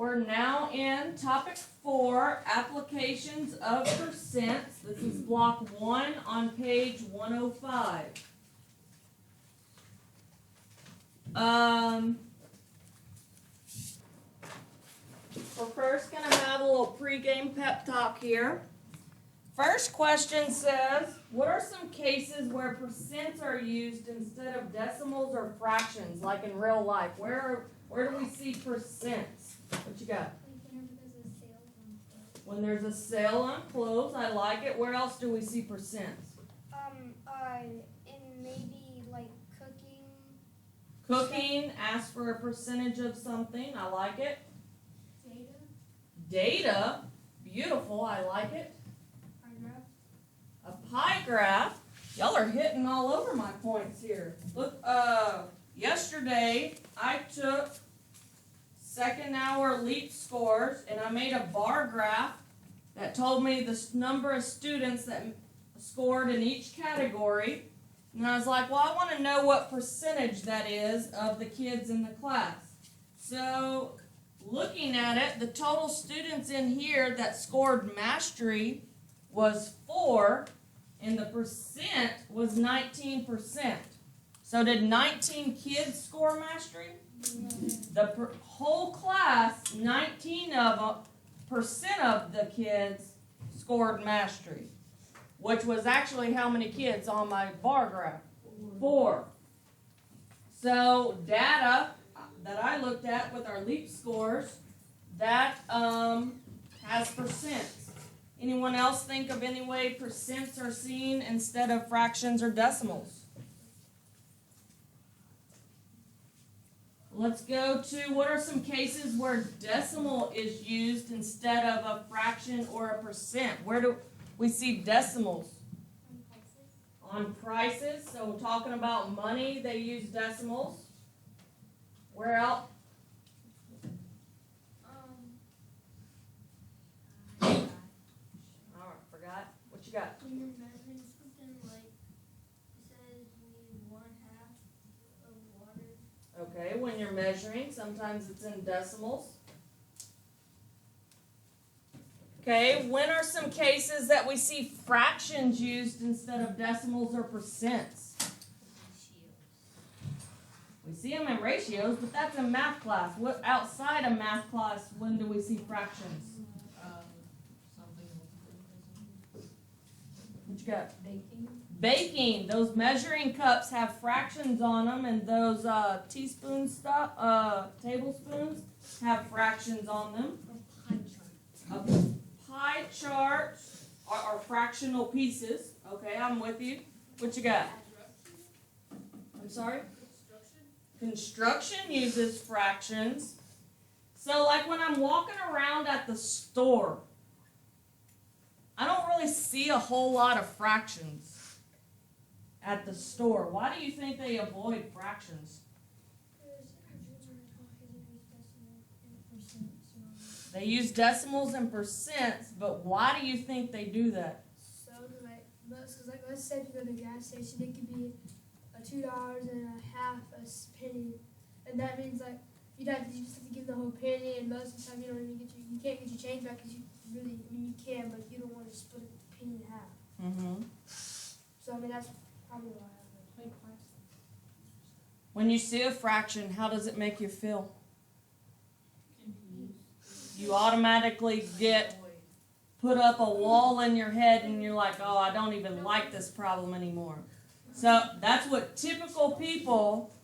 We're now in topic 4, applications of percents. This is block 1 on page 105. We're first going to have a little pregame pep talk here. First question says, what are some cases where percents are used instead of decimals or fractions, like in real life? Where do we see percents? What you got? When there's a sale on clothes, I like it. Where else do we see percents? In maybe like cooking. Cooking, ask for a percentage of something. I like it. Data, beautiful. I like it. A pie graph. Y'all are hitting all over my points here. Look, yesterday I took second hour LEAP scores and I made a bar graph that told me the number of students that scored in each category. And I was like, well, I want to know what percentage that is of the kids in the class. So, looking at it, the total students in here that scored mastery was 4, and the percent was 19%. So did 19 kids score mastery? The whole class, 19% of the kids scored mastery, which was actually how many kids on my bar graph? 4. So data that I looked at with our LEAP scores, that has percents. Anyone else think of any way percents are seen instead of fractions or decimals? Let's go to what are some cases where decimal is used instead of a fraction or a percent? Where do we see decimals? On prices. So talking about money, they use decimals. Where else? Forgot. What you got? When you're measuring something, like it says you need 1/2 of water. Okay, when you're measuring, sometimes it's in decimals. Okay, when are some cases that we see fractions used instead of decimals or percents? We see them in ratios, but that's in math class. What outside of math class, when do we see fractions? What you got? Baking. Those measuring cups have fractions on them, and those tablespoons have fractions on them. A pie chart are fractional pieces. Okay, I'm with you. What you got? I'm sorry? Construction uses fractions. So like when I'm walking around at the store, I don't really see a whole lot of fractions at the store. Why do you think they avoid fractions? They use decimals and percents, but why do you think they do that? So, because let's say if you go to the gas station, it could be $2.50 penny, and that means like you just have to give the whole penny, and most of the time you don't even you can't get your change back because you can, but you don't want to split the penny in half. Mm-hmm. So that's probably why I would. When you see a fraction, how does it make you feel? You automatically get put up a wall in your head and you're like, oh, I don't even like this problem anymore. So that's what typical people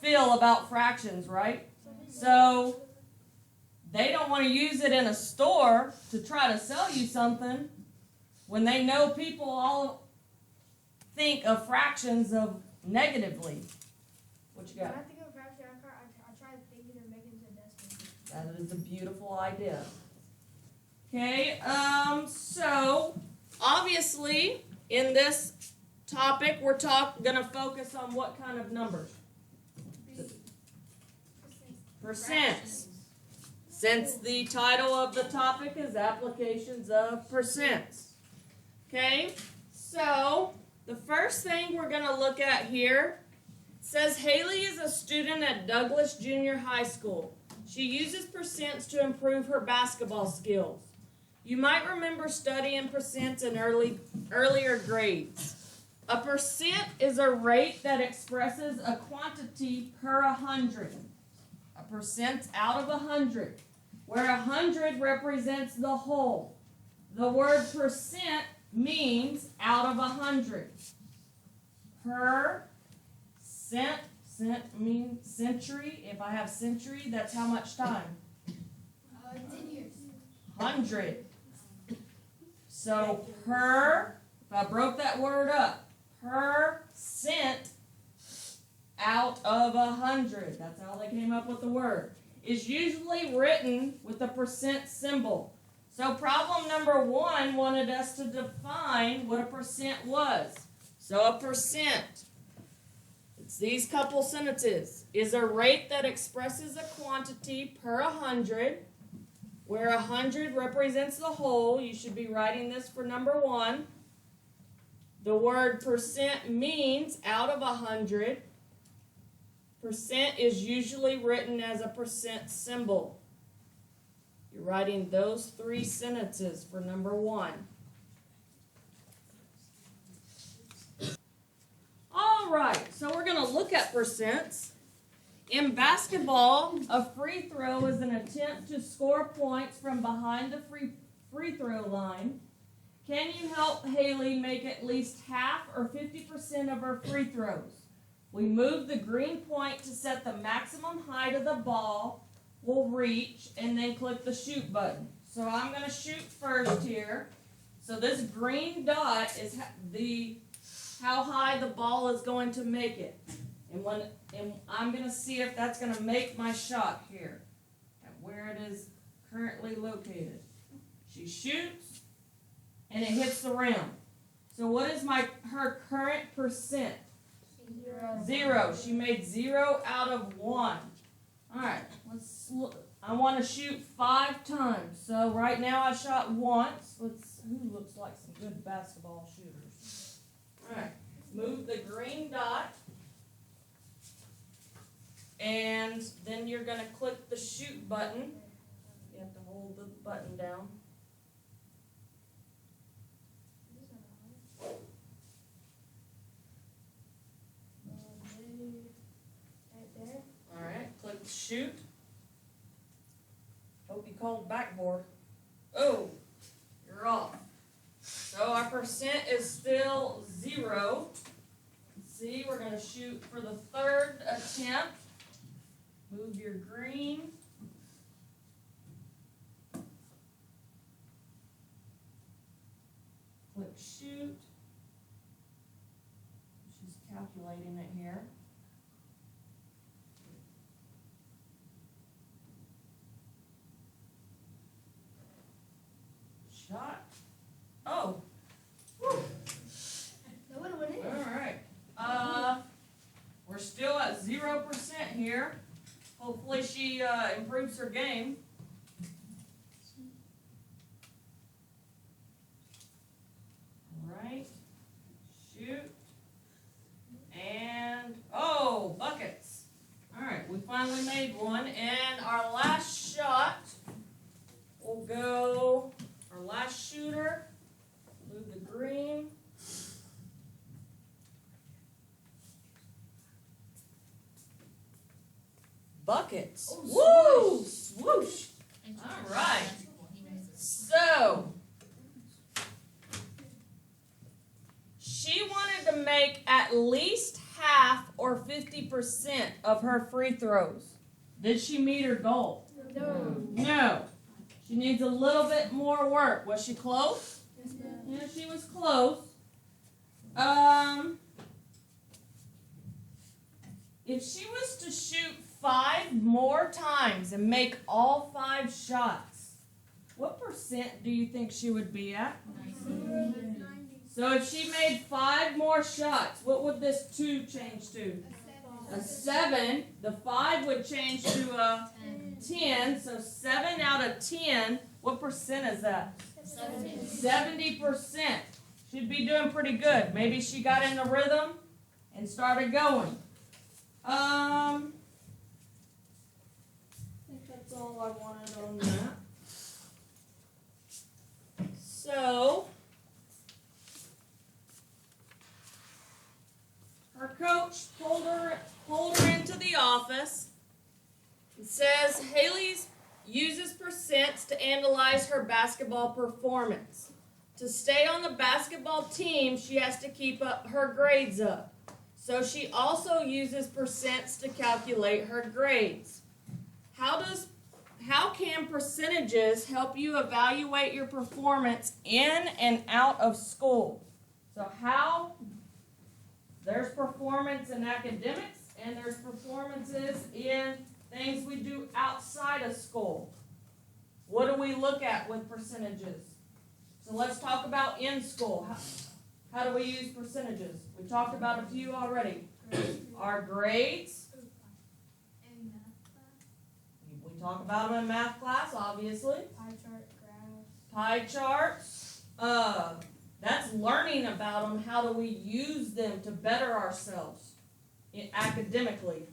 feel about fractions, right? So they don't want to use it in a store to try to sell you something when they know people all think of fractions of negatively. What you got? When I think of a fraction, I try thinking of making it a decimal. That is a beautiful idea. Okay, so obviously in this topic we're going to focus on what kind of numbers? Percents. Since the title of the topic is applications of percents. Okay, so the first thing we're going to look at here says Haley is a student at Douglas Junior High School. She uses percents to improve her basketball skills. You might remember studying percents in earlier grades. A percent is a rate that expresses a quantity per 100. A percent out of 100, where 100 represents the whole. The word percent means out of 100. Per cent means century. If I have century, that's how much time? 10 years. 100. So per, if I broke that word up, per cent out of 100, that's how they came up with the word, is usually written with a percent symbol. So problem number 1 wanted us to define what a percent was. So a percent, it's these couple sentences, is a rate that expresses a quantity per 100, where 100 represents the whole. You should be writing this for number 1. The word percent means out of 100. Percent is usually written as a percent symbol. You're writing those 3 sentences for number 1. All right, so we're going to look at percents. In basketball, a free throw is an attempt to score points from behind the free throw line. Can you help Haley make at least half or 50% of her free throws? We move the green point to set the maximum height of the ball will reach, and then click the shoot button. So I'm going to shoot first here. So this green dot is how high the ball is going to make it. And I'm going to see if that's going to make my shot here, at where it is currently located. She shoots, and it hits the rim. So what is her current percent? 0. She made 0 out of 1. All right, let's look. I want to shoot 5 times. So right now I shot once. Who looks like some good basketball shooters? All right, move the green dot. And then you're going to click the shoot button. You have to hold the button down. Right there. All right, click shoot. Hope you called backboard. Oh, you're off. So our percent is still 0. See, we're going to shoot for the 3rd attempt. Move your green. Click shoot. She's calculating it here. Shot. Oh. Whew. That would have went in. All right. We're still at 0% here. Hopefully she improves her game. All right. Shoot. And, oh, buckets. All right, we finally made one. And our last shot will go, our last shooter, move the green. Buckets. Oh, Woo! Swoosh. All right. So, she wanted to make at least half or 50% of her free throws. Did she meet her goal? No. No. She needs a little bit more work. Was she close? Yeah, she was close. If she was to shoot 5 more times and make all 5 shots, what percent do you think she would be at? 90. So if she made 5 more shots, what would this 2 change to? A 7. The 5 would change to a 10. So 7 out of 10, what percent is that? 70%. She'd be doing pretty good. Maybe she got in the rhythm and started going. all I wanted on that. So, her coach pulled her into the office and says Haley uses percents to analyze her basketball performance. To stay on the basketball team, she has to keep up her grades up. So she also uses percents to calculate her grades. How can percentages help you evaluate your performance in and out of school? So there's performance in academics and there's performances in things we do outside of school. What do we look at with percentages? So let's talk about in school. How do we use percentages? We talked about a few already. Our grades. And math class. We talk about them in math class, obviously. Pie chart, graphs. Pie charts. That's learning about them. How do we use them to better ourselves academically?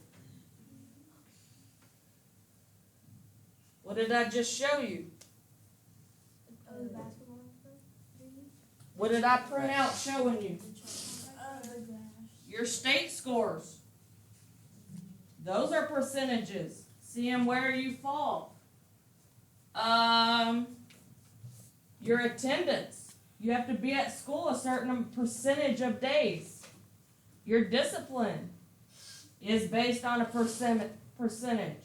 What did I just show you? Oh, the basketball stuff. What did I print out showing you? The graphs. Your state scores. Those are percentages. Seeing where you fall. Your attendance. You have to be at school a certain percentage of days. Your discipline is based on a percentage.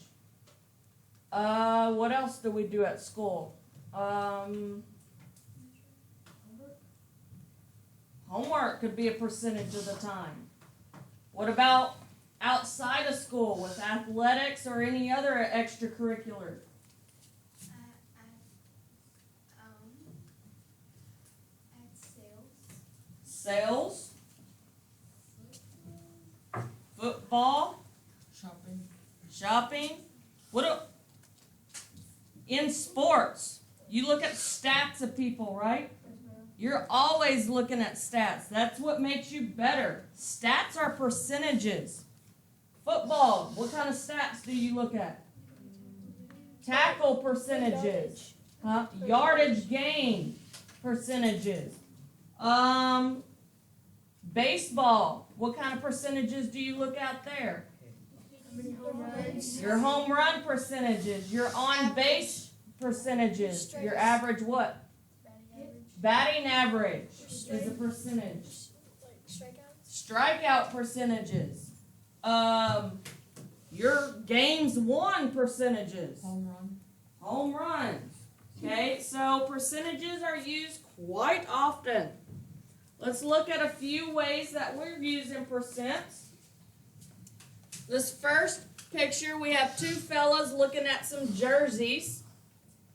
What else do we do at school? Homework could be a percentage of the time. What about outside of school with athletics or any other extracurricular? At sales. Sales, football, shopping. In sports, you look at stats of people, right? You're always looking at stats. That's what makes you better. Stats are percentages. Football, what kind of stats do you look at? Tackle percentages. Yardage gain percentages. Baseball, what kind of percentages do you look at there? Your home run percentages, your on base percentages, your average what? Batting average is a percentage. Strikeout percentages. Your games won percentages. Home runs. Okay, so percentages are used quite often. Let's look at a few ways that we're using percents. This first picture, we have two fellas looking at some jerseys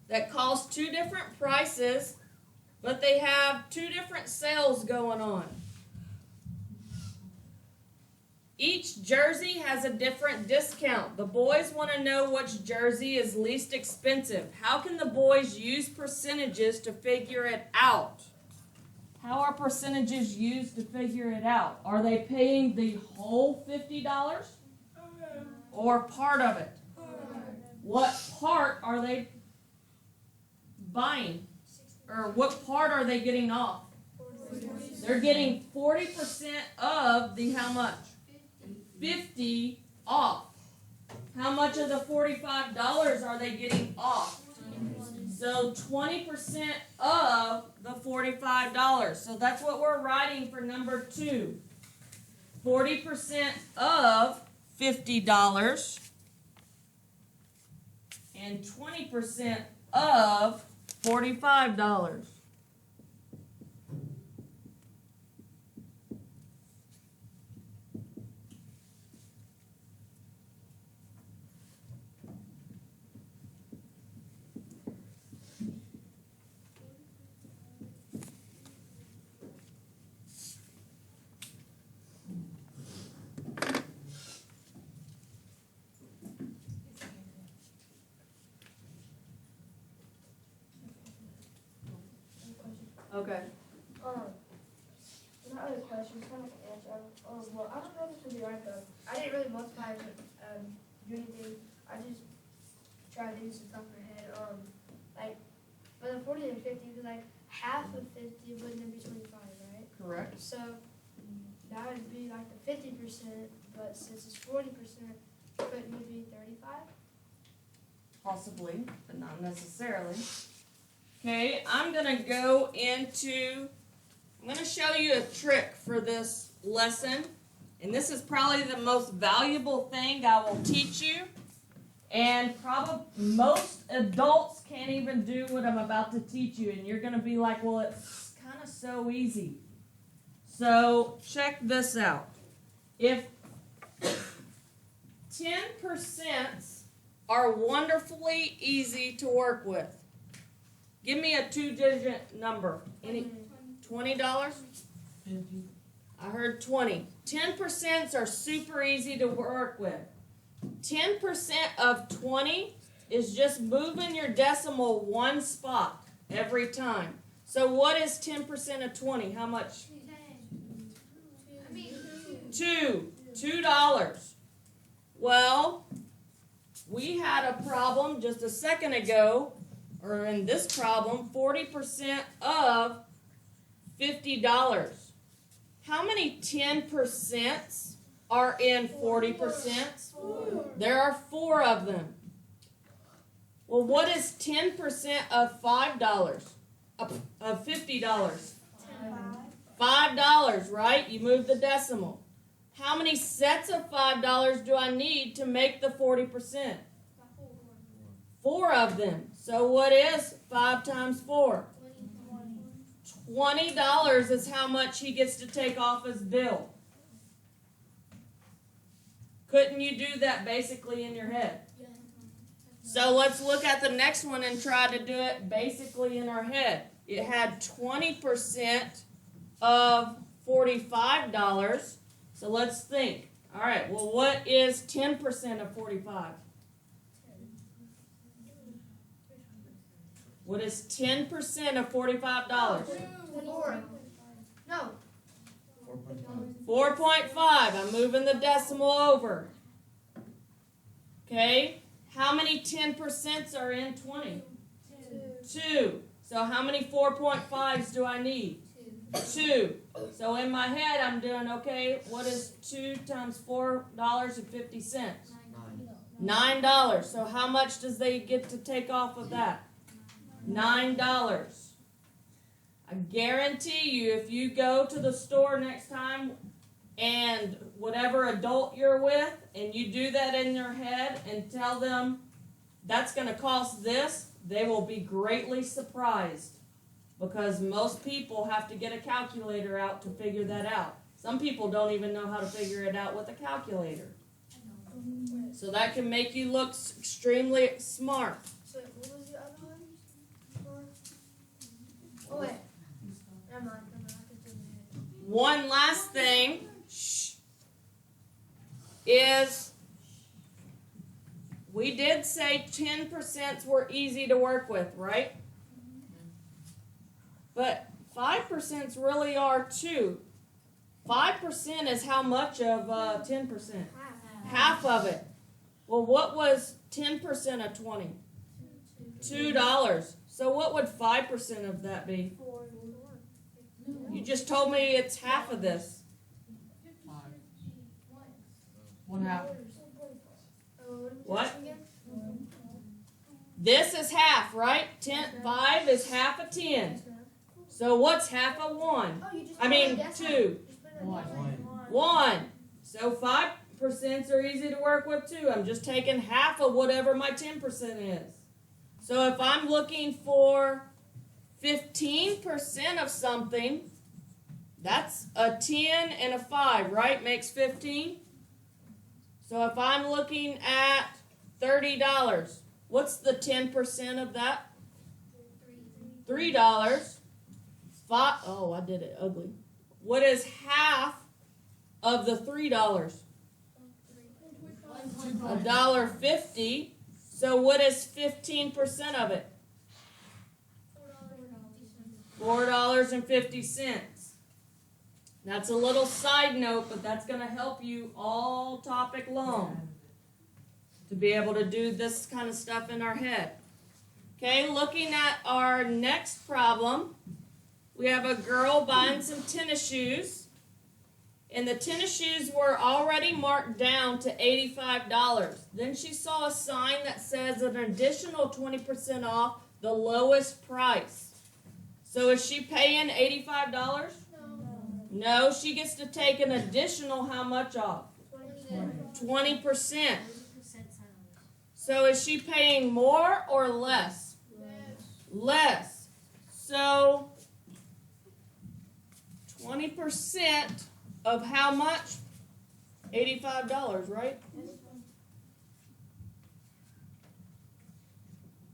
that cost two different prices, but they have two different sales going on. Each jersey has a different discount. The boys want to know which jersey is least expensive. How can the boys use percentages to figure it out? How are percentages used to figure it out? Are they paying the whole $50? Or part of it? What part are they buying? Or what part are they getting off? They're getting 40% of the how much? 50 off. How much of the $45 are they getting off? So 20% of the $45. So that's what we're writing for number 2. 40% of $50 and 20% of $45. Okay. Not really a question, it's kind of an answer. Well, I don't know if this will be right though. I didn't really multiply do anything. I just try to do this off my head. Like for the 40 and 50, because like half of 50 wouldn't be 25, right? Correct. So that would be like the 50%, but since it's 40%, couldn't it be 35? Possibly, but not necessarily. Okay, I'm going to go into, I'm going to show you a trick for this lesson. And this is probably the most valuable thing I will teach you. And probably most adults can't even do what I'm about to teach you. And you're going to be like, well, it's kind of so easy. So check this out. If 10% are wonderfully easy to work with. Give me a 2-digit number. Any $20? I heard 20. 10% are super easy to work with. 10% of 20 is just moving your decimal one spot every time. So what is 10% of 20? How much? $2. Well, we had a problem just a second ago, or in this problem, 40% of $50. How many 10% are in 40%? There are 4 of them. Well, what is 10% of $5? Of $50? $5, right? You move the decimal. How many sets of $5 do I need to make the 40%? 4 of them. So what is 5 times 4? $20 is how much he gets to take off his bill. Couldn't you do that basically in your head? So let's look at the next one and try to do it basically in our head. It had 20% of $45. So let's think. All right, well, what is 10% of 45? What is 10% of $45? 24. No. 4.5. I'm moving the decimal over. Okay. How many 10% are in 20? 2. So how many 4.5s do I need? 2. So in my head, I'm doing, okay, what is 2 times $4.50? $9. So how much does they get to take off of that? $9. I guarantee you, if you go to the store next time and whatever adult you're with, and you do that in your head and tell them that's going to cost this, they will be greatly surprised. Because most people have to get a calculator out to figure that out. Some people don't even know how to figure it out with a calculator. So that can make you look extremely smart. So what was the other one? Oh wait. Never mind. One last thing is we did say 10% were easy to work with, right? But 5% really are too. 5% is how much of 10%? Half of it. Well, what was 10% of 20? $2. So what would 5% of that be? You just told me it's half of this. 1/2. What? This is half, right? 5 is half of 10. So what's half of 1? I mean 2. 1. So 5% are easy to work with too. I'm just taking half of whatever my 10% is. So if I'm looking for 15% of something, that's a 10 and a 5, right? Makes 15. So if I'm looking at $30, what's the 10% of that? $3. Oh, I did it ugly. What is half of the $3? $1.50. So what is 15% of it? $4.50. That's a little side note, but that's going to help you all topic long. to be able to do this kind of stuff in our head. Okay, looking at our next problem, we have a girl buying some tennis shoes, and the tennis shoes were already marked down to $85. Then she saw a sign that says an additional 20% off the lowest price. So is she paying $85? No, she gets to take an additional how much off? 20%. So is she paying more or less? Less. So 20% of how much? $85, right?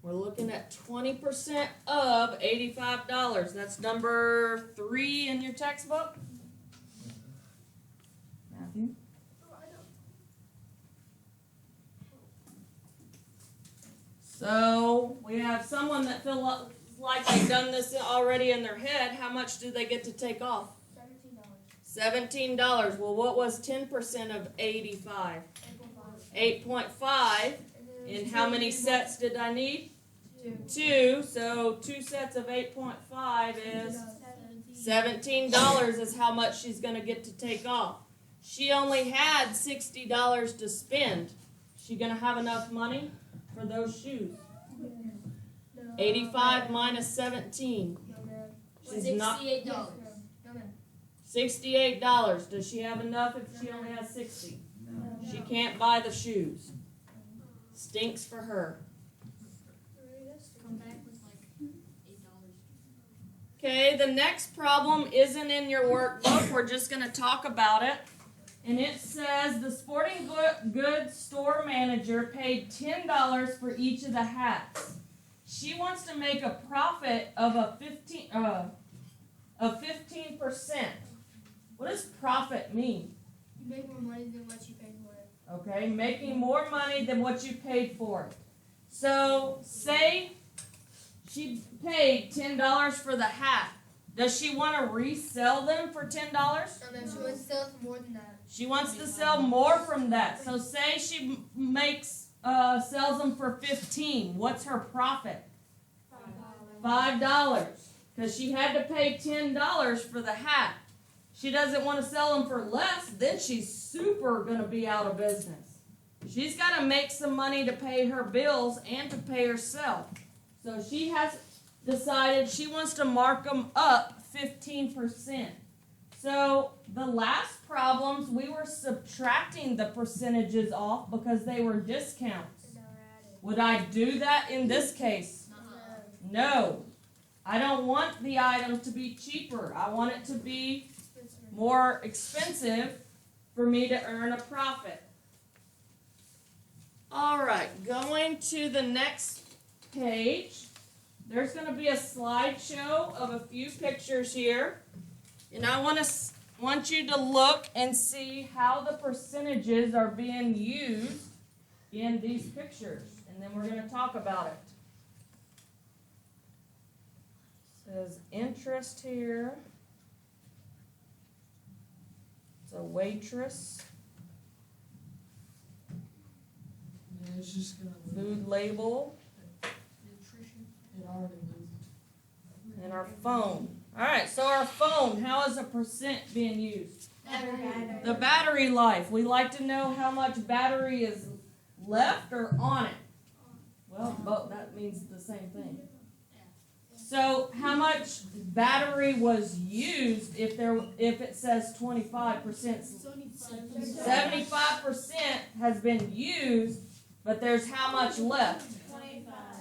We're looking at 20% of $85. That's number 3 in your textbook. Matthew? So we have someone that feel like they've done this already in their head. How much do they get to take off? $17. Well, what was 10% of 85? 8.5. And how many sets did I need? 2. So 2 sets of 8.5 is $17 is how much she's going to get to take off. She only had $60 to spend. She going to have enough money for those shoes? 85 minus 17. She's not. $68. Does she have enough if she only has 60? She can't buy the shoes. Stinks for her. Okay, the next problem isn't in your workbook. We're just going to talk about it. And it says the sporting goods store manager paid $10 for each of the hats. She wants to make a profit of 15%. What does profit mean? You make more money than what you paid for it. Okay, making more money than what you paid for it. So, say she paid $10 for the hat. Does she want to resell them for $10? No, she wants to sell it for more than that. She wants to sell more from that. So, say she sells them for $15. What's her profit? $5. Because she had to pay $10 for the hat. She doesn't want to sell them for less, then she's super going to be out of business. She's got to make some money to pay her bills and to pay herself. So she has decided she wants to mark them up 15%. So the last problems, we were subtracting the percentages off because they were discounts. Would I do that in this case? No. I don't want the item to be cheaper. I want it to be more expensive for me to earn a profit. All right, going to the next page. There's going to be a slideshow of a few pictures here. And I want you to look and see how the percentages are being used in these pictures. And then we're going to talk about it. It says interest here. It's a waitress. Yeah, it's just gonna Food label. nutrition. It already moved. And our phone. Alright, so our phone, how is a percent being used? The battery life. We like to know how much battery is left or on it. Well, both, that means the same thing. So how much battery was used if it says 25%? 75% has been used, but there's how much left?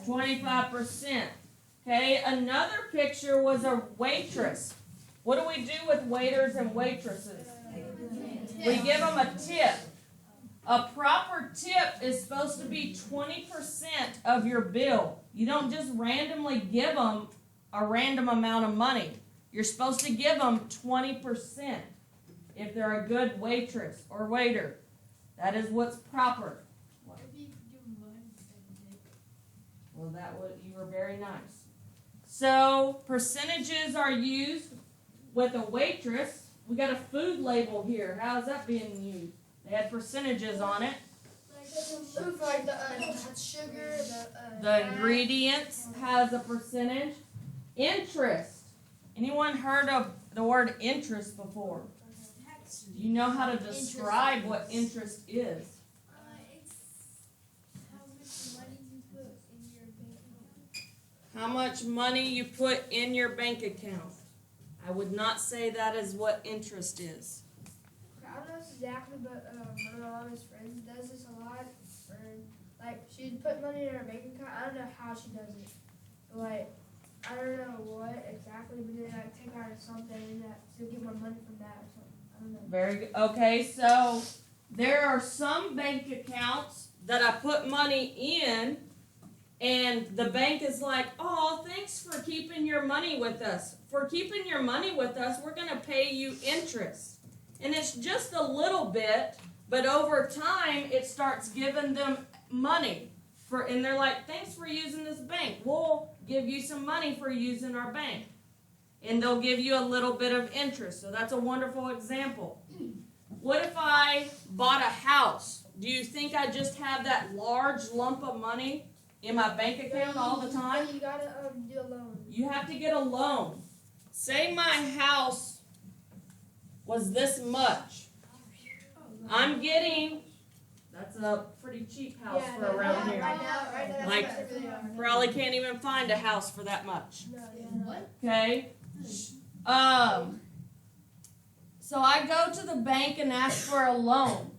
25%. Okay, another picture was a waitress. What do we do with waiters and waitresses? We give them a tip. A proper tip is supposed to be 20% of your bill. You don't just randomly give them a random amount of money. You're supposed to give them 20% if they're a good waitress or waiter. That is what's proper. Well, you were very nice. So percentages are used with a waitress. We got a food label here. How is that being used? They had percentages on it. For like the sugar, The ingredients has a percentage. Interest. Anyone heard of the word interest before? Do you know how to describe what interest is? It's How much money you put in your bank account. I would not say that is what interest is. I don't know exactly, but one of my mom's friends does this a lot. And, like, she'd put money in her bank account. I don't know how she does it. But, like, I don't know what exactly, but then I take out something and she'll get more money from that or something. I don't know. Very good. Okay, so there are some bank accounts that I put money in, and the bank is like, oh, thanks for keeping your money with us. For keeping your money with us, we're going to pay you interest. And it's just a little bit, but over time, it starts giving them money. And they're like, thanks for using this bank. We'll give you some money for using our bank. And they'll give you a little bit of interest. So that's a wonderful example. What if I bought a house? Do you think I just have that large lump of money in my bank account all the time? You gotta do a loan. You have to get a loan. Say my house was this much. I'm getting, that's a pretty cheap house for around here. Like, probably can't even find a house for that much. What? Okay? So I go to the bank and ask for a loan.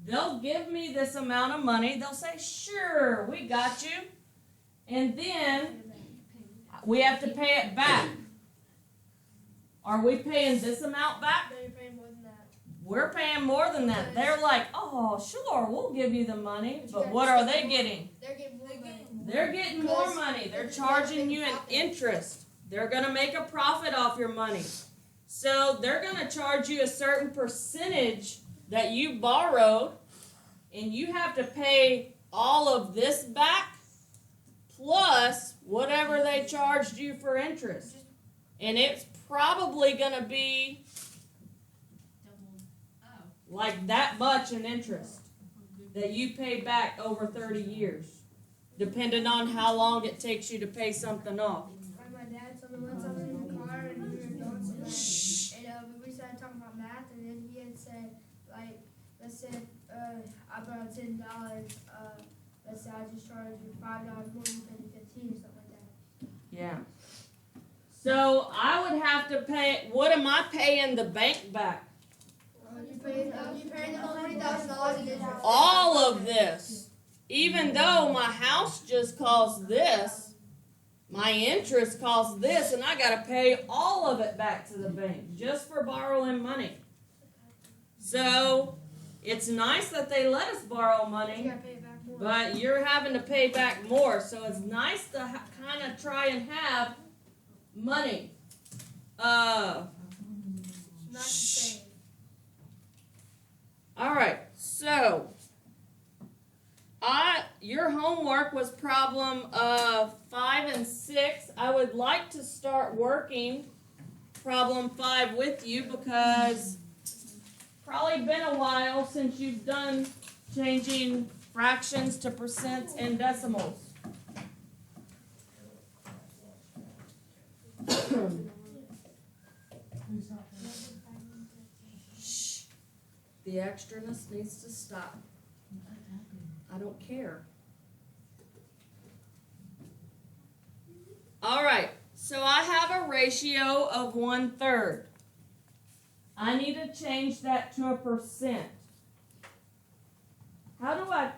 They'll give me this amount of money. They'll say, sure, we got you. And then we have to pay it back. Are we paying this amount back? No, you're paying more than that. We're paying more than that. They're like, oh, sure, we'll give you the money. But what are they getting? They're getting more money. They're getting more money. They're charging you an interest. They're going to make a profit off your money. So they're going to charge you a certain percentage that you borrowed, and you have to pay all of this back plus whatever they charged you for interest. And it's probably going to be like that much in interest that you pay back over 30 years, depending on how long it takes you to pay something off. Like my dad told me once I was in the car and we were going somewhere, and we started talking about math, and then he had said, like, let's say I borrowed $10, let's say I just charged you $5 more than $15 or something like that. Yeah. So I would have to pay, what am I paying the bank back? You're paying them $40,000 in interest. All of this. Even though my house just costs this, my interest costs this, and I got to pay all of it back to the bank just for borrowing money. So it's nice that they let us borrow You money, gotta pay it back more. but you're having to pay back more. So it's nice to kind of try and have money. It's not the same. All right, so your homework was problem 5 and 6. I would like to start working problem 5 with you because it's probably been a while since you've done changing fractions to percents and decimals. Shh. The extraness needs to stop. I don't care. All right, so I have a ratio of 1/3. I need to change that to a percent. How do I,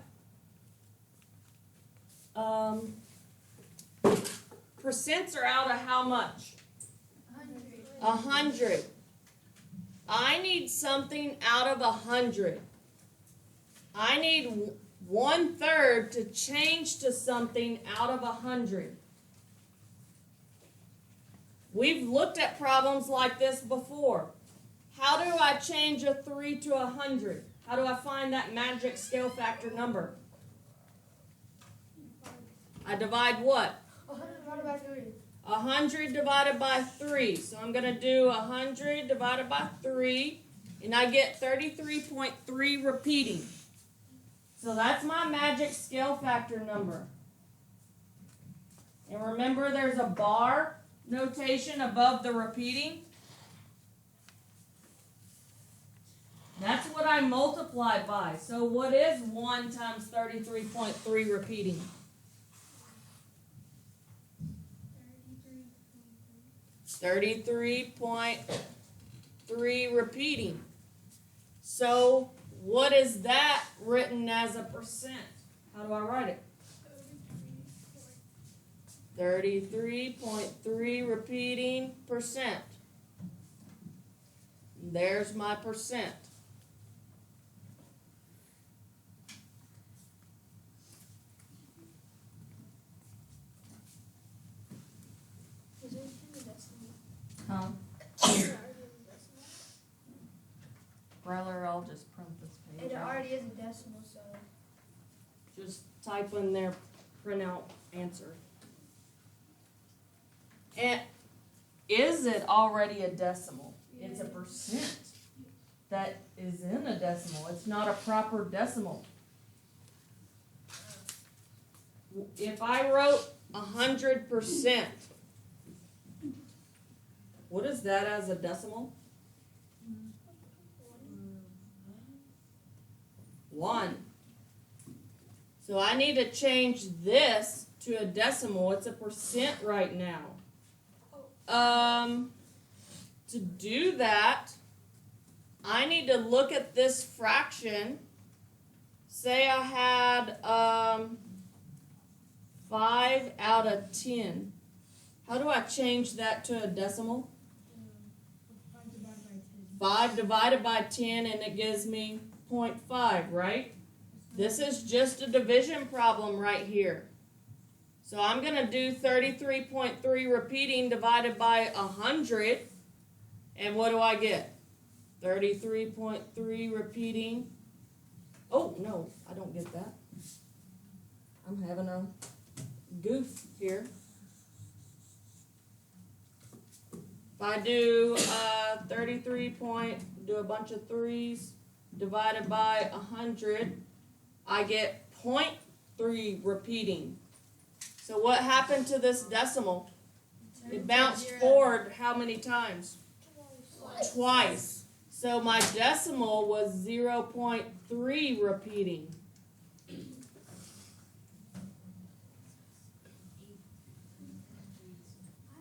percents are out of how much? 100. I need something out of 100. I need 1/3 to change to something out of 100. We've looked at problems like this before. How do I change a 3 to 100? How do I find that magic scale factor number? I divide what? 100 divided by 3. 100 divided by 3. So I'm going to do 100 divided by 3, and I get 33.3 repeating. So that's my magic scale factor number. And remember, there's a bar notation above the repeating. That's what I multiply by. So what is 1 times 33.3 repeating? 33.3 repeating. So what is that written as a percent? How do I write it? 33.3 repeating percent. There's my percent. Is there a decimal? Huh? Is there already a decimal? Brother, I'll just print this And page it out. already is a decimal, so. Just type in their printout answer. And is it already a decimal? It's a percent that is in a decimal. It's not a proper decimal. If I wrote 100%, what is that as a decimal? 1. So I need to change this to a decimal. It's a percent right now. To do that, I need to look at this fraction. Say I had 5 out of 10. How do I change that to a decimal? 5 divided by 10, and it gives me 0.5, right? This is just a division problem right here. So I'm going to do 33.3 repeating divided by 100. And what do I get? 33.3 repeating. Oh, no, I don't get that. I'm having a goof here. If I do do a bunch of 3's divided by 100, I get 0.3 repeating. So what happened to this decimal? It bounced forward how many times? Twice. So my decimal was 0.3 repeating. I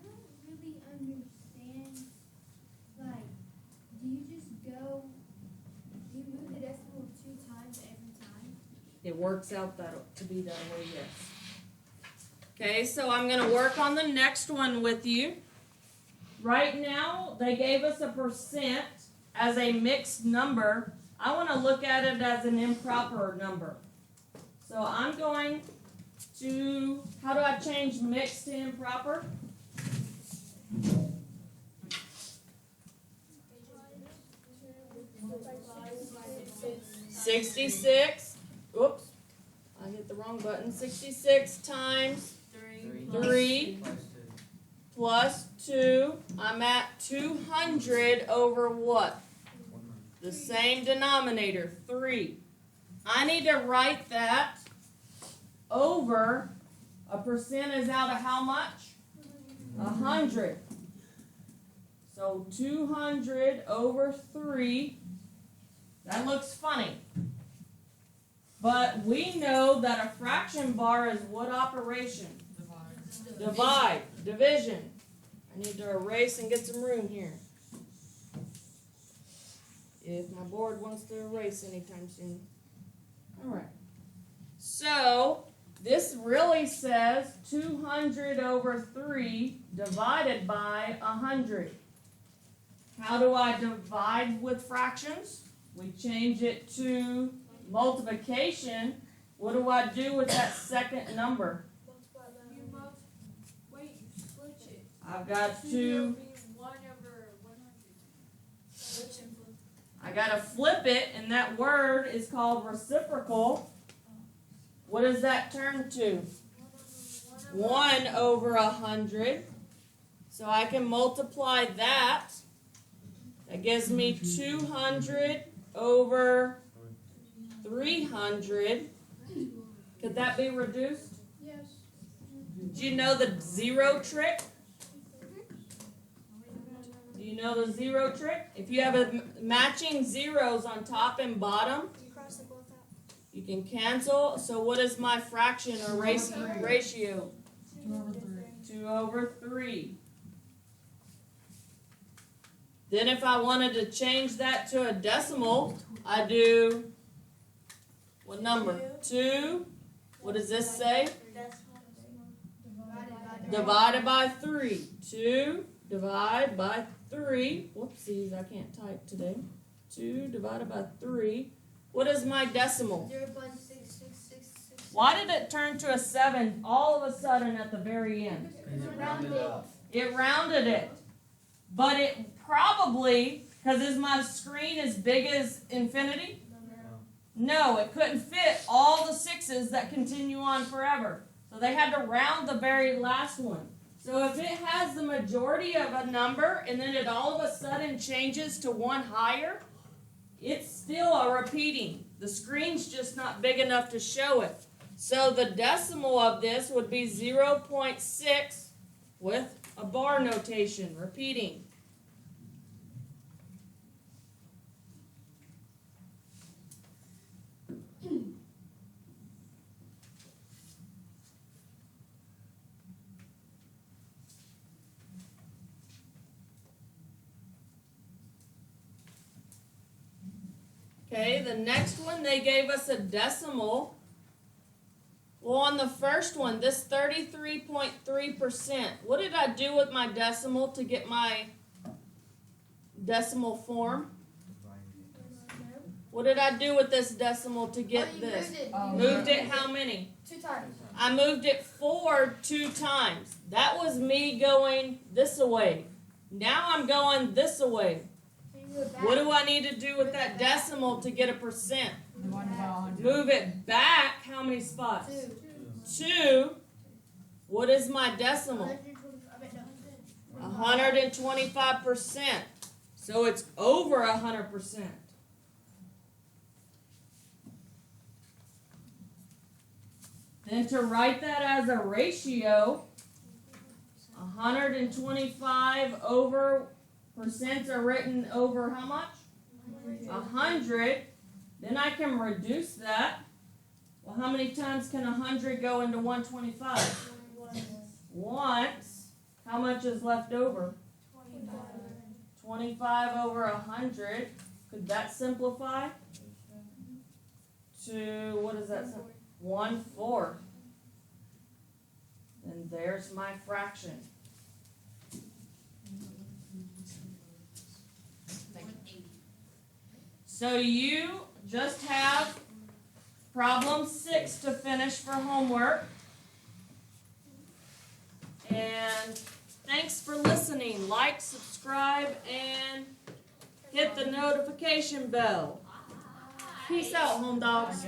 don't really understand, like, do you move the decimal 2 times every time? It works out to be that way, yes. Okay, so I'm going to work on the next one with you. Right now, they gave us a percent as a mixed number. I want to look at it as an improper number. So I'm going to, how do I change mixed to improper? $66. Oops, I hit the wrong button. 66 times 3 plus 2. I'm at 200 over what? The same denominator, 3. I need to write that over, a percent is out of how much? 100. So 200 over 3. That looks funny. But we know that a fraction bar is what operation? Divide. Division. I need to erase and get some room here. If my board wants to erase anytime soon. Alright. So, this really says 200 over 3 divided by 100. How do I divide with fractions? We change it to multiplication. What do I do with that second number? Wait, you split it. I've got to, 1 over 100. I gotta flip it, and that word is called reciprocal. What does that turn to? 1 over 100. So I can multiply that. That gives me 200 over 300. Could that be reduced? Yes. Do you know the zero trick? Do you know the zero trick? If you have matching zeros on top and bottom, You cross them both out. you can cancel. So what is my fraction or ratio? 2 over 3. Then if I wanted to change that to a decimal, I do what number? 2. What does this say? Divided by 3. 2 divided by 3. Whoopsies, I can't type today. 2 divided by 3. What is my decimal? 0.6666. Why did it turn to a 7 all of a sudden at the very end? It rounded it. But it probably, because is my screen as big as infinity? No, it couldn't fit all the 6s that continue on forever. So they had to round the very last one. So if it has the majority of a number and then it all of a sudden changes to one higher, it's still a repeating. The screen's just not big enough to show it. So the decimal of this would be 0.6 with a bar notation, repeating. Okay, the next one, they gave us a decimal. Well, on the first one, this 33.3%, what did I do with my decimal to get my decimal form? What did I do with this decimal to get this? Moved it how many? 2 times. I moved it forward 2 times. That was me going this away. Now I'm going this away. What do I need to do with that decimal to get a percent? Move it back how many spots? 2. What is my decimal? 125%. So it's over 100%. Then to write that as a ratio, 125 over percents are written over how much? 100. Then I can reduce that. Well, how many times can 100 go into 125? Once. How much is left over? 25 over 100. Could that simplify? To, what is that? 1/4. And there's my fraction. So you just have problem 6 to finish for homework. And thanks for listening. Like, subscribe, and hit the notification bell. Peace out, home dogs.